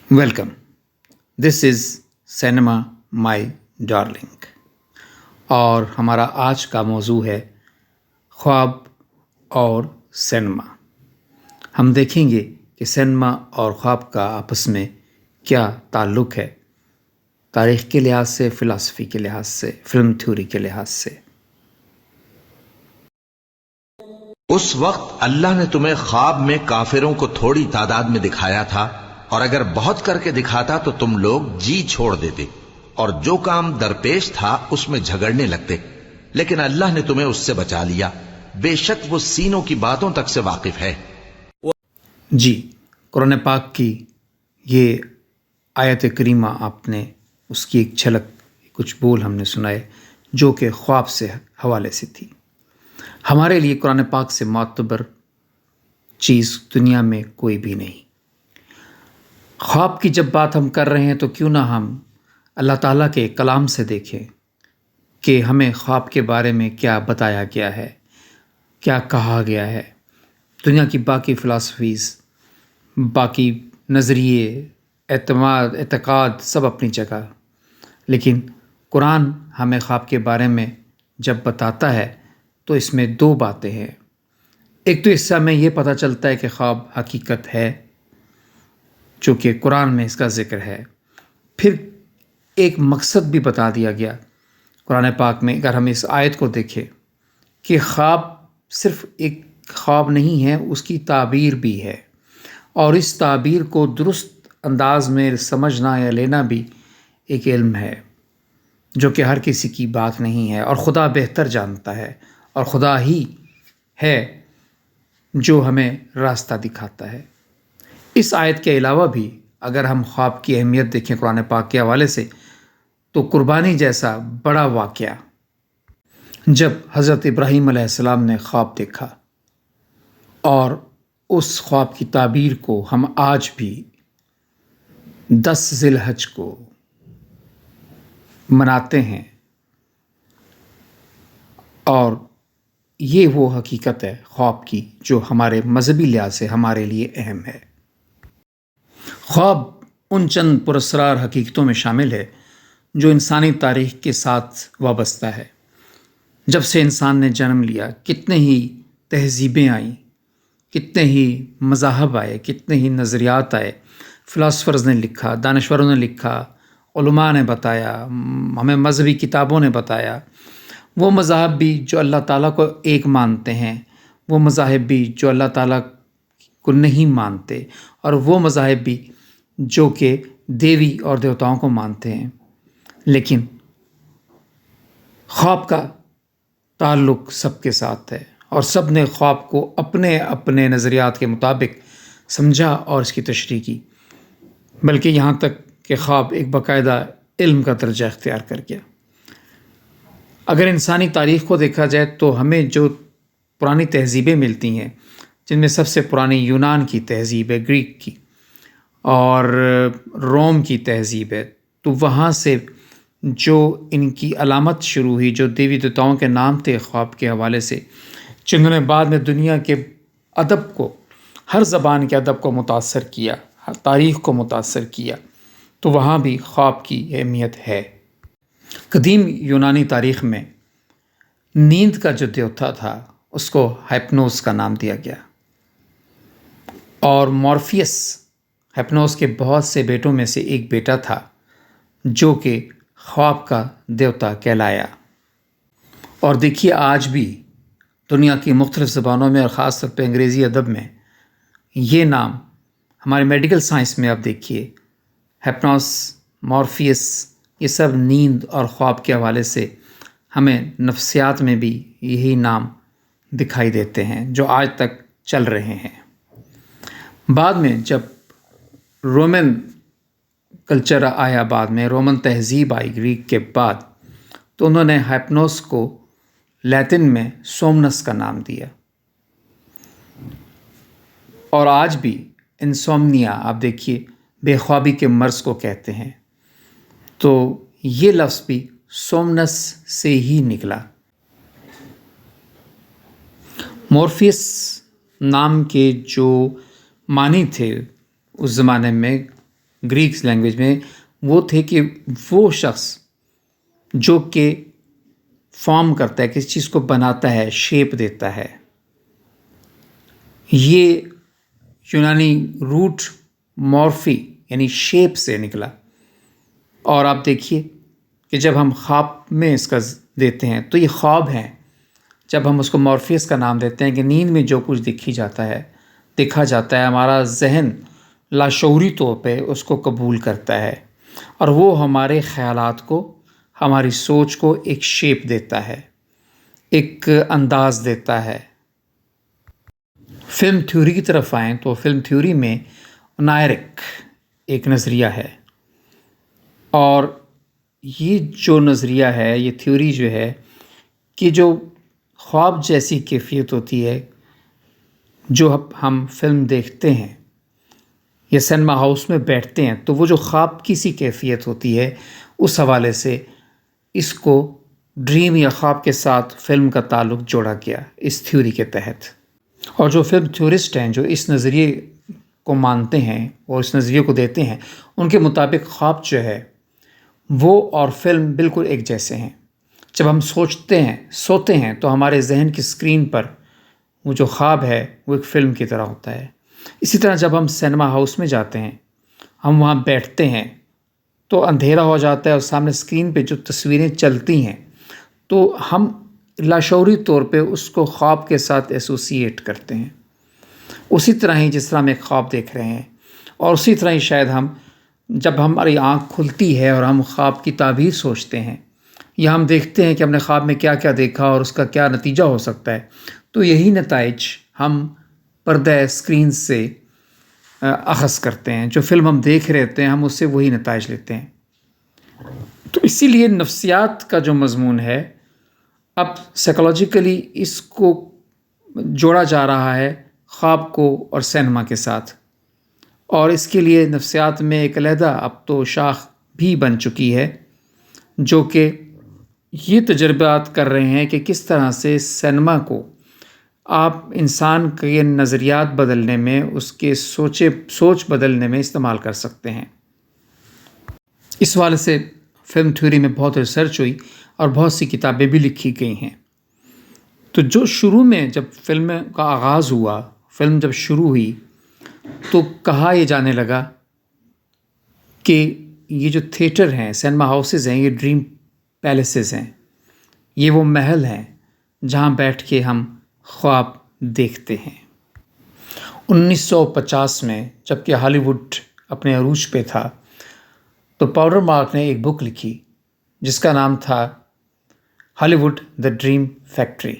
Welcome. دس از cinema مائی darling اور ہمارا آج کا موضوع ہے خواب اور سینما. ہم دیکھیں گے کہ سینما اور خواب کا آپس میں کیا تعلق ہے، تاریخ کے لحاظ سے، فلسفی کے لحاظ سے، فلم تھیوری کے لحاظ سے. اس وقت اللہ نے تمہیں خواب میں کافروں کو تھوڑی تعداد میں دکھایا تھا، اور اگر بہت کر کے دکھاتا تو تم لوگ جی چھوڑ دیتے اور جو کام درپیش تھا اس میں جھگڑنے لگتے، لیکن اللہ نے تمہیں اس سے بچا لیا. بے شک وہ سینوں کی باتوں تک سے واقف ہے. جی، قرآن پاک کی یہ آیت کریمہ آپ نے اس کی ایک جھلک، کچھ بول ہم نے سنائے جو کہ خواب سے حوالے سے تھی. ہمارے لیے قرآن پاک سے معتبر چیز دنیا میں کوئی بھی نہیں. خواب کی جب بات ہم کر رہے ہیں تو کیوں نہ ہم اللہ تعالیٰ کے کلام سے دیکھیں کہ ہمیں خواب کے بارے میں کیا بتایا گیا ہے، کیا کہا گیا ہے. دنیا کی باقی فلاسفیز، باقی نظریے، اعتقاد سب اپنی جگہ، لیکن قرآن ہمیں خواب کے بارے میں جب بتاتا ہے تو اس میں دو باتیں ہیں. ایک تو اس سے ہمیں یہ پتہ چلتا ہے کہ خواب حقیقت ہے، جو کہ قرآن میں اس کا ذکر ہے. پھر ایک مقصد بھی بتا دیا گیا قرآن پاک میں. اگر ہم اس آیت کو دیکھیں کہ خواب صرف ایک خواب نہیں ہے، اس کی تعبیر بھی ہے، اور اس تعبیر کو درست انداز میں سمجھنا یا لینا بھی ایک علم ہے جو کہ ہر کسی کی بات نہیں ہے، اور خدا بہتر جانتا ہے، اور خدا ہی ہے جو ہمیں راستہ دکھاتا ہے. اس آیت کے علاوہ بھی اگر ہم خواب کی اہمیت دیکھیں قرآن پاک کے حوالے سے، تو قربانی جیسا بڑا واقعہ جب حضرت ابراہیم علیہ السلام نے خواب دیکھا، اور اس خواب کی تعبیر کو ہم آج بھی 10 ذی الحج کو مناتے ہیں، اور یہ وہ حقیقت ہے خواب کی جو ہمارے مذہبی لحاظ سے ہمارے لیے اہم ہے. خواب ان چند پراسرار حقیقتوں میں شامل ہے جو انسانی تاریخ کے ساتھ وابستہ ہے. جب سے انسان نے جنم لیا، کتنے ہی تہذیبیں آئیں، کتنے ہی مذاہب آئے، کتنے ہی نظریات آئے. فلاسفرز نے لکھا، دانشوروں نے لکھا، علماء نے بتایا، ہمیں مذہبی کتابوں نے بتایا. وہ مذاہب بھی جو اللہ تعالیٰ کو ایک مانتے ہیں، وہ مذاہب بھی جو اللہ تعالیٰ کو نہیں مانتے، اور وہ مذاہب بھی جو کہ دیوی اور دیوتاؤں کو مانتے ہیں. لیکن خواب کا تعلق سب کے ساتھ ہے، اور سب نے خواب کو اپنے اپنے نظریات کے مطابق سمجھا اور اس کی تشریح کی، بلکہ یہاں تک کہ خواب ایک باقاعدہ علم کا درجہ اختیار کر گیا. اگر انسانی تاریخ کو دیکھا جائے تو ہمیں جو پرانی تہذیبیں ملتی ہیں، جن میں سب سے پرانی یونان کی تہذیب ہے، گریک کی، اور روم کی تہذیب ہے، تو وہاں سے جو ان کی علامت شروع ہوئی، جو دیوی دیوتاؤں کے نام تھے خواب کے حوالے سے، جنہوں نے بعد میں دنیا کے ادب کو، ہر زبان کے ادب کو متاثر کیا، ہر تاریخ کو متاثر کیا، تو وہاں بھی خواب کی اہمیت ہے. قدیم یونانی تاریخ میں نیند کا جو دیوتا تھا اس کو ہائپنوس کا نام دیا گیا، اور مورفیس ہائپنوس کے بہت سے بیٹوں میں سے ایک بیٹا تھا جو کہ خواب کا دیوتا کہلایا. اور دیکھیے آج بھی دنیا کی مختلف زبانوں میں، اور خاص طور پہ انگریزی ادب میں، یہ نام ہمارے میڈیکل سائنس میں آپ دیکھیے، ہائپنوس، مورفیس، یہ سب نیند اور خواب کے حوالے سے ہمیں نفسیات میں بھی یہی نام دکھائی دیتے ہیں جو آج تک چل رہے ہیں. بعد میں جب رومن کلچر آیا، بعد میں رومن تہذیب آئی گریک کے بعد، تو انہوں نے ہائپنوس کو لیٹن میں سومنس کا نام دیا. اور آج بھی انسومنیا آپ دیکھیے بے خوابی کے مرض کو کہتے ہیں، تو یہ لفظ بھی سومنس سے ہی نکلا. مورفیس نام کے جو معنی تھے اس زمانے میں گریکس لینگویج میں، وہ تھے کہ وہ شخص جو کہ فارم کرتا ہے، کسی چیز کو بناتا ہے، شیپ دیتا ہے. یہ یونانی روٹ مورفی یعنی شیپ سے نکلا. اور آپ دیکھیے کہ جب ہم خواب میں اس کا دیتے ہیں تو یہ خواب ہیں. جب ہم اس کو مورفیس کا نام دیتے ہیں کہ نیند میں جو کچھ دیکھا جاتا ہے، ہمارا ذہن لاشعوری طور پہ اس کو قبول کرتا ہے اور وہ ہمارے خیالات کو، ہماری سوچ کو ایک شیپ دیتا ہے، ایک انداز دیتا ہے. فلم تھیوری کی طرف آئیں تو فلم تھیوری میں نائرک ایک نظریہ ہے، اور یہ جو نظریہ ہے، یہ تھیوری جو ہے کہ جو خواب جیسی کیفیت ہوتی ہے جو ہم فلم دیکھتے ہیں یا سینما ہاؤس میں بیٹھتے ہیں، تو وہ جو خواب کی سی کیفیت ہوتی ہے، اس حوالے سے اس کو ڈریم یا خواب کے ساتھ فلم کا تعلق جوڑا گیا اس تھیوری کے تحت. اور جو فلم تھیورسٹ ہیں، جو اس نظریے کو مانتے ہیں اور اس نظریے کو دیتے ہیں، ان کے مطابق خواب جو ہے وہ اور فلم بالکل ایک جیسے ہیں. جب ہم سوتے ہیں تو ہمارے ذہن کی اسکرین پر وہ جو خواب ہے وہ ایک فلم کی طرح ہوتا ہے. اسی طرح جب ہم سینما ہاؤس میں جاتے ہیں، ہم وہاں بیٹھتے ہیں تو اندھیرا ہو جاتا ہے اور سامنے اسکرین پہ جو تصویریں چلتی ہیں تو ہم لاشعوری طور پہ اس کو خواب کے ساتھ ایسوسیٹ کرتے ہیں. اسی طرح ہی جس طرح ہم ایک خواب دیکھ رہے ہیں، اور اسی طرح ہی شاید جب ہماری آنکھ کھلتی ہے اور ہم خواب کی تعبیر سوچتے ہیں یا ہم دیکھتے ہیں کہ ہم نے خواب میں کیا کیا دیکھا اور اس کا کیا نتیجہ ہو سکتا ہے، تو یہی نتائج ہم پردہ اسکرین سے اخذ کرتے ہیں. جو فلم ہم دیکھ رہے ہوتے ہیں، ہم اس سے وہی نتائج لیتے ہیں. تو اسی لیے نفسیات کا جو مضمون ہے، اب سائیکولوجیکلی اس کو جوڑا جا رہا ہے خواب کو اور سینما کے ساتھ، اور اس کے لیے نفسیات میں ایک علیحدہ اب تو شاخ بھی بن چکی ہے جو کہ یہ تجربات کر رہے ہیں کہ کس طرح سے سینما کو آپ انسان کے نظریات بدلنے میں، اس کے سوچ بدلنے میں استعمال کر سکتے ہیں. اس حوالے سے فلم تھیوری میں بہت ریسرچ ہوئی اور بہت سی کتابیں بھی لکھی گئی ہیں. تو جو شروع میں جب فلم کا آغاز ہوا، فلم جب شروع ہوئی تو کہا یہ جانے لگا کہ یہ جو تھیٹر ہیں، سینما ہاؤسز ہیں، یہ ڈریم پیلیسز ہیں، یہ وہ محل ہیں جہاں بیٹھ کے ہم خواب دیکھتے ہیں. 1950 میں جب کہ ہالی ووڈ اپنے عروج پہ تھا تو پاؤڈر مارک نے ایک بک لکھی جس کا نام تھا ہالی ووڈ دا ڈریم فیکٹری.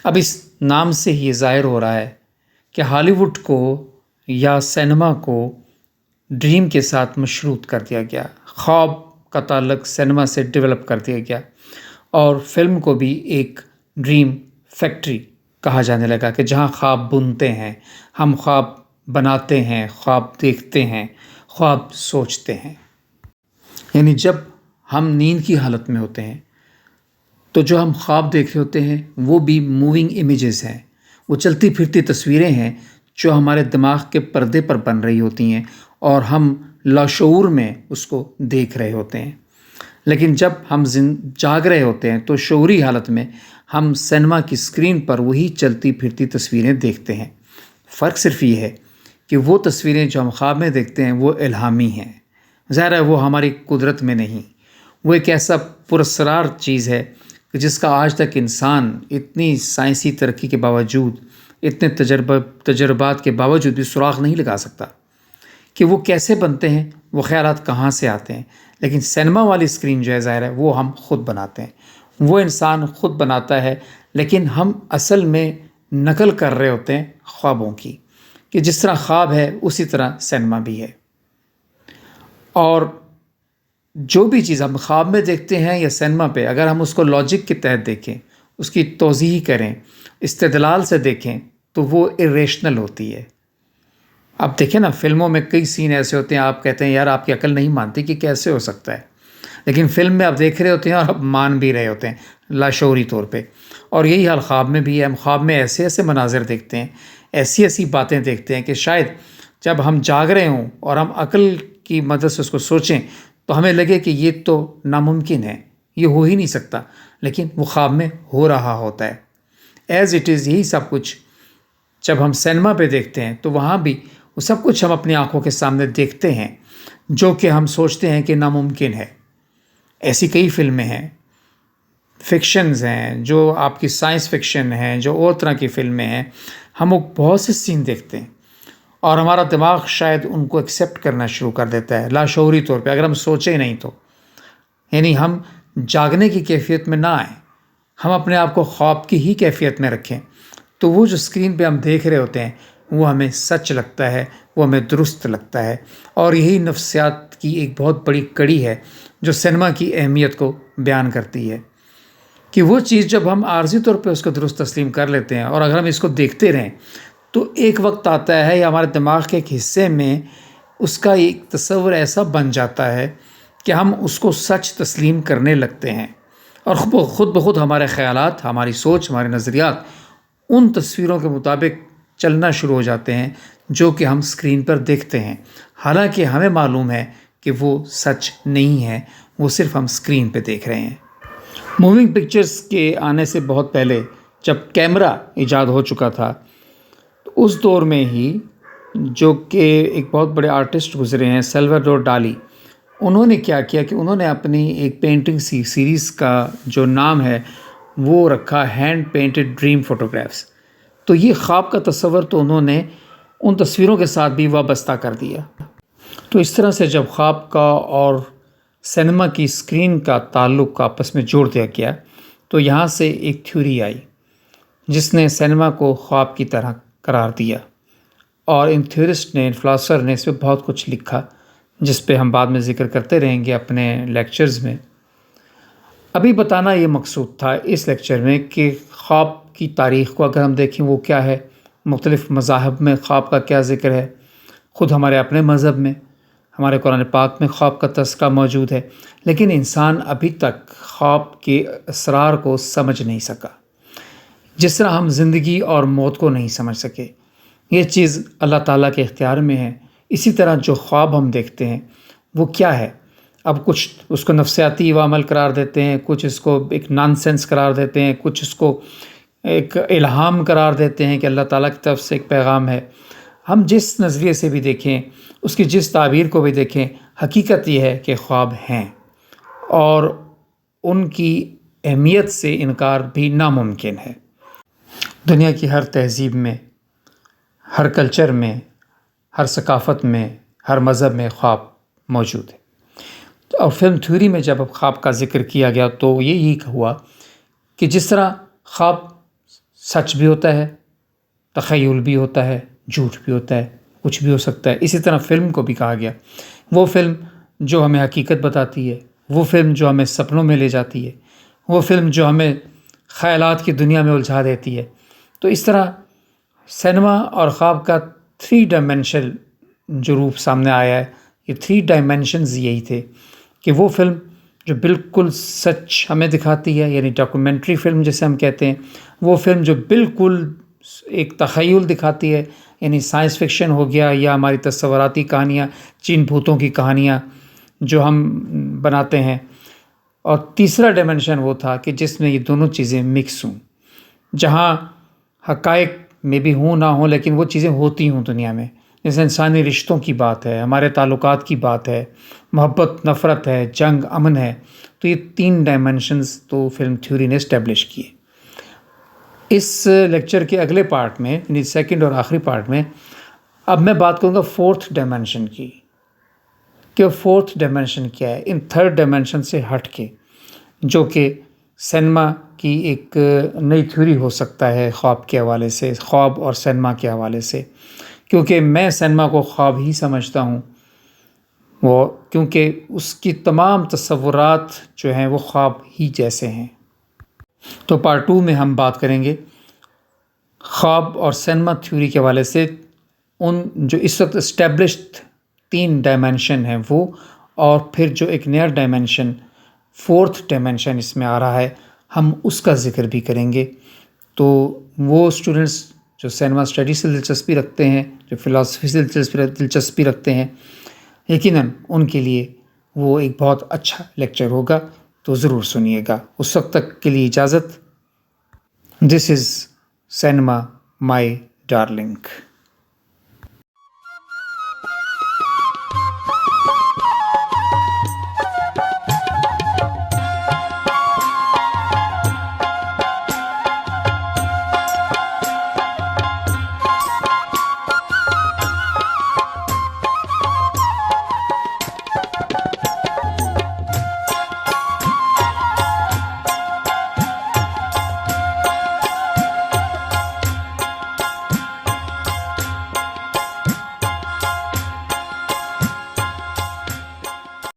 اب اس نام سے ہی یہ ظاہر ہو رہا ہے کہ ہالی ووڈ کو یا سینما کو ڈریم کے ساتھ مشروط کر دیا گیا، خواب کا تعلق سینما سے ڈیولپ کر دیا گیا، اور فلم کو بھی ایک ڈریم فیکٹری کہا جانے لگا کہ جہاں خواب بنتے ہیں، ہم خواب بناتے ہیں، خواب دیکھتے ہیں، خواب سوچتے ہیں. یعنی جب ہم نیند کی حالت میں ہوتے ہیں تو جو ہم خواب دیکھ رہے ہوتے ہیں وہ بھی موونگ امیجز ہیں، وہ چلتی پھرتی تصویریں ہیں جو ہمارے دماغ کے پردے پر بن رہی ہوتی ہیں اور ہم لاشعور میں اس کو دیکھ رہے ہوتے ہیں. لیکن جب ہم جاگ رہے ہوتے ہیں تو شعوری حالت میں ہم سینما کی اسکرین پر وہی چلتی پھرتی تصویریں دیکھتے ہیں. فرق صرف یہ ہے کہ وہ تصویریں جو ہم خواب میں دیکھتے ہیں وہ الہامی ہیں، ظاہر ہے وہ ہماری قدرت میں نہیں. وہ ایک ایسا پراسرار چیز ہے کہ جس کا آج تک انسان اتنی سائنسی ترقی کے باوجود، اتنے تجربات کے باوجود بھی سراغ نہیں لگا سکتا کہ وہ کیسے بنتے ہیں، وہ خیالات کہاں سے آتے ہیں. لیکن سینما والی اسکرین جو ہے، ظاہر ہے وہ ہم خود بناتے ہیں، وہ انسان خود بناتا ہے، لیکن ہم اصل میں نقل کر رہے ہوتے ہیں خوابوں کی، کہ جس طرح خواب ہے اسی طرح سینما بھی ہے. اور جو بھی چیز ہم خواب میں دیکھتے ہیں یا سینما پہ، اگر ہم اس کو لاجک کے تحت دیکھیں، اس کی توضیح کریں، استدلال سے دیکھیں، تو وہ ایریشنل ہوتی ہے. اب دیکھیں نا، فلموں میں کئی سین ایسے ہوتے ہیں آپ کہتے ہیں یار آپ کی عقل نہیں مانتی کہ کیسے ہو سکتا ہے، لیکن فلم میں آپ دیکھ رہے ہوتے ہیں اور آپ مان بھی رہے ہوتے ہیں لاشعوری طور پہ. اور یہی حال خواب میں بھی ہے. ہم خواب میں ایسے ایسے مناظر دیکھتے ہیں، ایسی ایسی باتیں دیکھتے ہیں کہ شاید جب ہم جاگ رہے ہوں اور ہم عقل کی مدد سے اس کو سوچیں تو ہمیں لگے کہ یہ تو ناممکن ہے، یہ ہو ہی نہیں سکتا، لیکن وہ خواب میں ہو رہا ہوتا ہے۔ ایز اٹ از یہی سب کچھ جب ہم سینما پہ دیکھتے ہیں تو وہاں بھی وہ سب کچھ ہم اپنی آنکھوں کے سامنے دیکھتے ہیں جو کہ ہم سوچتے ہیں کہ ناممکن ہے۔ ایسی کئی فلمیں ہیں، فکشنز ہیں، جو آپ کی سائنس فکشن ہیں، جو اور طرح کی فلمیں ہیں، ہم وہ بہت سے سین دیکھتے ہیں اور ہمارا دماغ شاید ان کو ایکسیپٹ کرنا شروع کر دیتا ہے لاشعوری طور پہ، اگر ہم سوچیں نہیں تو، یعنی ہم جاگنے کی کیفیت میں نہ آئیں، ہم اپنے آپ کو خواب کی ہی کیفیت میں رکھیں، تو وہ جو اسکرین پہ ہم دیکھ رہے ہوتے ہیں وہ ہمیں سچ لگتا ہے، وہ ہمیں درست لگتا ہے، اور یہی نفسیات کی ایک بہت بڑی کڑی ہے جو سینما کی اہمیت کو بیان کرتی ہے کہ وہ چیز جب ہم عارضی طور پہ اس کو درست تسلیم کر لیتے ہیں اور اگر ہم اس کو دیکھتے رہیں تو ایک وقت آتا ہے یا ہمارے دماغ کے ایک حصے میں اس کا ایک تصور ایسا بن جاتا ہے کہ ہم اس کو سچ تسلیم کرنے لگتے ہیں اور خود بخود ہمارے خیالات، ہماری سوچ، ہمارے نظریات ان تصویروں کے مطابق چلنا شروع ہو جاتے ہیں جو کہ ہم اسکرین پر دیکھتے ہیں، حالانکہ ہمیں معلوم ہے کہ وہ سچ نہیں ہے، وہ صرف ہم اسکرین پہ دیکھ رہے ہیں۔ موونگ پکچرز کے آنے سے بہت پہلے جب کیمرہ ایجاد ہو چکا تھا تو اس دور میں ہی جو کہ ایک بہت بڑے آرٹسٹ گزرے ہیں سیلواڈور ڈالی، انہوں نے کیا کیا کہ انہوں نے اپنی ایک پینٹنگ سیریز کا جو نام ہے وہ رکھا ہینڈ پینٹڈ ڈریم فوٹوگرافس۔ تو یہ خواب کا تصور تو انہوں نے ان تصویروں کے ساتھ بھی وابستہ کر دیا۔ تو اس طرح سے جب خواب کا اور سینما کی اسکرین کا تعلق آپس میں جوڑ دیا گیا تو یہاں سے ایک تھیوری آئی جس نے سینما کو خواب کی طرح قرار دیا، اور ان تھیورسٹ نے، ان فلاسفر نے اس پہ بہت کچھ لکھا جس پہ ہم بعد میں ذکر کرتے رہیں گے اپنے لیکچرز میں۔ ابھی بتانا یہ مقصود تھا اس لیکچر میں کہ خواب کی تاریخ کو اگر ہم دیکھیں وہ کیا ہے، مختلف مذاہب میں خواب کا کیا ذکر ہے، خود ہمارے اپنے مذہب میں، ہمارے قرآن پاک میں خواب کا تذکرہ موجود ہے، لیکن انسان ابھی تک خواب کے اسرار کو سمجھ نہیں سکا، جس طرح ہم زندگی اور موت کو نہیں سمجھ سکے۔ یہ چیز اللہ تعالیٰ کے اختیار میں ہے۔ اسی طرح جو خواب ہم دیکھتے ہیں وہ کیا ہے، اب کچھ اس کو نفسیاتی عوامل قرار دیتے ہیں، کچھ اس کو ایک نان سینس قرار دیتے ہیں، کچھ اس کو ایک الہام قرار دیتے ہیں کہ اللہ تعالیٰ کی طرف سے ایک پیغام ہے۔ ہم جس نظریے سے بھی دیکھیں، اس کی جس تعبیر کو بھی دیکھیں، حقیقت یہ ہے کہ خواب ہیں اور ان کی اہمیت سے انکار بھی ناممکن ہے۔ دنیا کی ہر تہذیب میں، ہر کلچر میں، ہر ثقافت میں، ہر مذہب میں خواب موجود ہے۔ اور فلم تھیوری میں جب خواب کا ذکر کیا گیا تو یہی ہوا کہ جس طرح خواب سچ بھی ہوتا ہے، تخیل بھی ہوتا ہے، جھوٹ بھی ہوتا ہے، کچھ بھی ہو سکتا ہے، اسی طرح فلم کو بھی کہا گیا، وہ فلم جو ہمیں حقیقت بتاتی ہے، وہ فلم جو ہمیں سپنوں میں لے جاتی ہے، وہ فلم جو ہمیں خیالات کی دنیا میں الجھا دیتی ہے۔ تو اس طرح سینما اور خواب کا 3 ڈائمینشن جو روپ سامنے آیا ہے، یہ 3 ڈائمینشنز یہی تھے کہ وہ فلم جو بالکل سچ ہمیں دکھاتی ہے، یعنی ڈاکومنٹری فلم جسے ہم کہتے ہیں، وہ فلم جو بالکل ایک تخیل دکھاتی ہے، یعنی سائنس فکشن ہو گیا یا ہماری تصوراتی کہانیاں، چین بھوتوں کی کہانیاں جو ہم بناتے ہیں، اور تیسرا ڈائمینشن وہ تھا کہ جس میں یہ دونوں چیزیں مکس ہوں، جہاں حقائق میں بھی ہوں نہ ہوں لیکن وہ چیزیں ہوتی ہوں دنیا میں، جیسے انسانی رشتوں کی بات ہے، ہمارے تعلقات کی بات ہے، محبت، نفرت ہے، جنگ، امن ہے۔ تو یہ 3 ڈائمینشنز تو فلم تھیوری نے اسٹیبلش کیے۔ اس لیکچر کے اگلے پارٹ میں، یعنی سیکنڈ اور آخری پارٹ میں، اب میں بات کروں گا 4تھ ڈائمینشن کی، کہ 4تھ ڈائمینشن کیا ہے، ان 3rd ڈائمینشن سے ہٹ کے، جو کہ سینما کی ایک نئی تھیوری ہو سکتا ہے خواب کے حوالے سے، خواب اور سینما کے حوالے سے، کیونکہ میں سینما کو خواب ہی سمجھتا ہوں، وہ کیونکہ اس کی تمام تصورات جو ہیں وہ خواب ہی جیسے ہیں۔ تو پارٹ 2 میں ہم بات کریں گے خواب اور سینما تھیوری کے حوالے سے، ان جو اس وقت اسٹیبلشڈ 3 ڈائمینشن ہیں وہ، اور پھر جو ایک نیا ڈائمینشن 4تھ ڈائمینشن اس میں آ رہا ہے، ہم اس کا ذکر بھی کریں گے۔ تو وہ اسٹوڈنٹس جو سینما اسٹڈی سے دلچسپی رکھتے ہیں، جو فلاسفی سے دلچسپی رکھتے ہیں، یقیناً ان کے لیے وہ ایک بہت اچھا لیکچر ہوگا، تو ضرور سنیے گا۔ اس وقت تک کے لیے اجازت۔ دس از سینما مائی ڈارلنگ۔